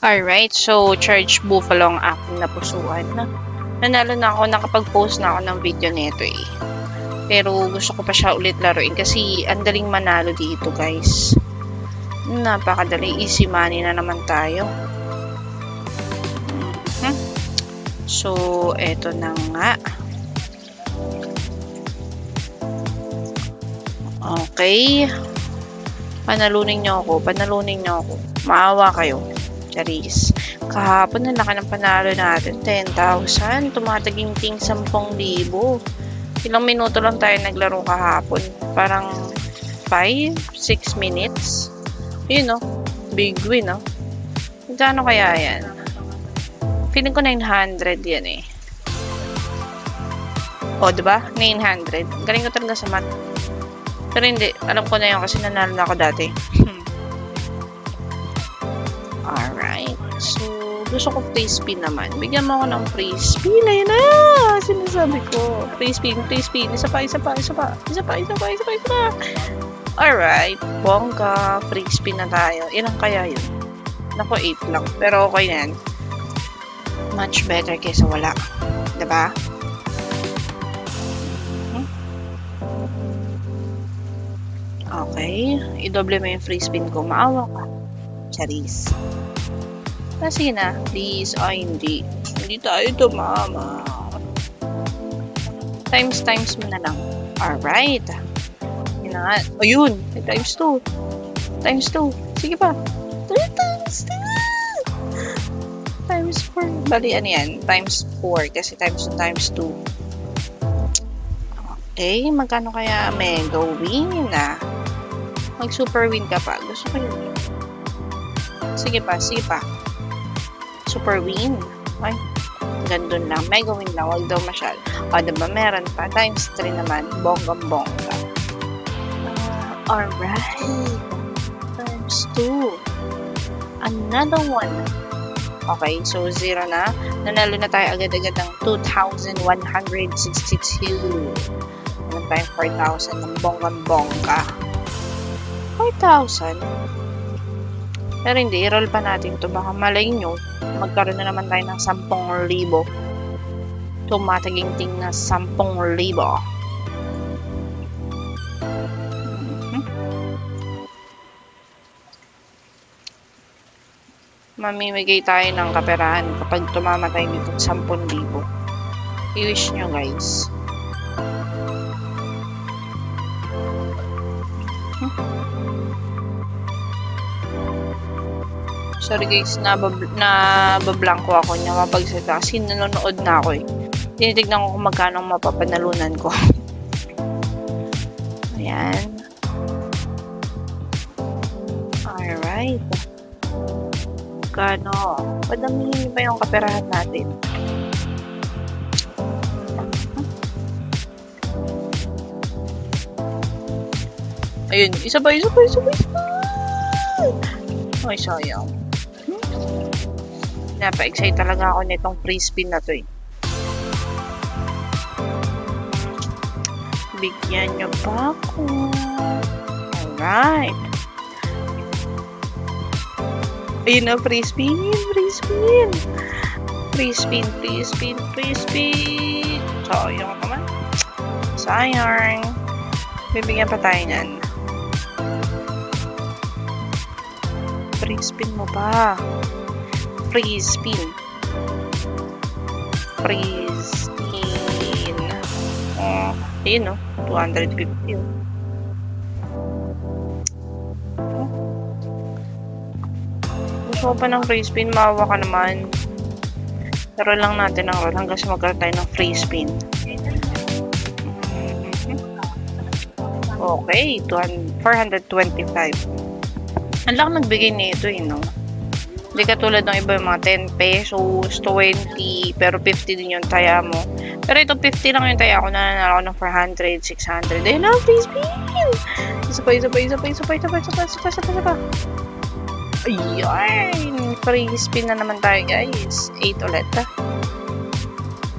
Alright, so Charge Buffalo ang aking napusuan. Nanalo na ako, nakapag-post na ako ng video nito eh. Pero gusto ko pa siya ulit laruin kasi ang daling manalo dito guys. Napakadali, easy money na naman tayo. So, eto na nga. Okay. Panalunin niyo ako. Maawa kayo. Charis. Kahapon na laki ng panalo natin. 10,000. Tumataginting 10,000. Ilang minuto lang tayo naglaro kahapon. Parang 5-6 minutes. Yun no. Big win no. Magkano kaya yan? Feeling ko 900 yan eh. O, diba? 900. Galing ko talaga sa math. Pero hindi. Alam ko na yun kasi nanalo na ako dati. Alright. So, gusto ko free spin naman. Bigyan mo ako ng free spin. Ayun na! Sinasabi ko. Free spin. Isa pa. Alright. Bongga. Free spin na tayo. Ilang kaya yun? Naku, 8 lang. Pero okay na yan. Much better kaysa wala. Diba? Okay. I-double mo yung free spin ko. Maawa ka. Charis. Kasi na. Please. Ay, hindi. Hindi tayo tumama. Times mo na lang. Alright. Yun na nga. Ayun. Times 2. Sige pa. 3 times 2. Times 4. Bali, ano yan? Times 4. Kasi times 2. Okay. Magkano kaya mega win na? Mag super win ka pa. Gusto ko yun. Sige pa. Super win. Ay. Gandun lang. Mega win lang. Huwag daw masyal. O, diba? Meron pa. Times 3 naman. Bonggang-bongga. Alright. Times 2. Another one. Okay, so 0 na. Nanalo na tayo agad-agad ng 2,162. Naman tayo 4,000 ng bonggang-bongga. 4,000? Pero hindi, i-roll pa natin to. Baka malay nyo, magkaroon na naman tayo ng 10,000. Tumataginting na 10,000. Mamimigay tayo ng kaperahan kapag tumama tayo dito 10,000. I-wish nyo guys. Sorry guys, nabablanko ako niya mapagsalita kasi nanonood na ako eh. Tinitignan ko kung magkano mapapanalunan ko. Ayan. Alright. Magkano? Padamihin pa yung kaperahan natin. Ayun, isa pa. Ay, sayang. Napa-excite talaga ako nitong free spin na to eh. Bigyan nyo pa ako. Alright. Ayun na, free spin. Sayang naman. Sayang. Bibigyan pa tayo nyan. Free spin mo pa. Free spin. Oh, ayun no. 250 yun. Gusto ko pa ng free spin. Maawa ka naman. Pero lang natin ang roll hanggang sa magkaroon tayo ng free spin. Okay. 425. Ang lang nagbigay nito eh, no? Hindi katulad ng iba yung mga 10 pesos, 20, pero 50 din yung taya mo. Pero ito 50 lang yung taya ko, nananalo ako ng 400, 600. Ayun na, free spin! Isa pa. Ayun! Free spin na naman tayo, guys. 8 ulit.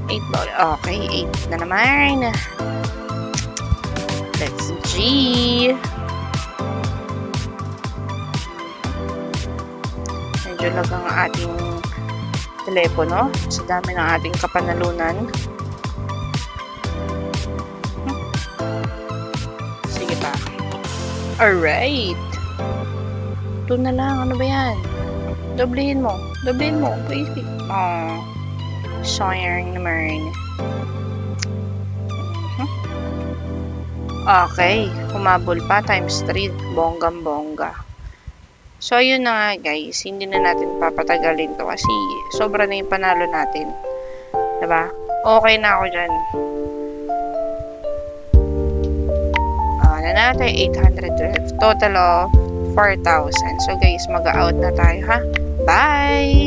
8 ba ulit? Okay, 8 na naman. Let's G. medyo lag ang ating telepono sa dami ng ating kapanalunan. Sige pa. Alright. Ito na lang. Ano ba yan? Doblehin mo. Doblehin mo. Basic. Oh. Sayang naman. Okay. Humabol pa. Times 3. Bonggam-bongga. So, yun na nga guys. Hindi na natin papatagalin to kasi sobra na yung panalo natin. Diba? Okay na ako dyan. Na natin 812. Total of 4,000. So guys, mag-out na tayo ha. Bye!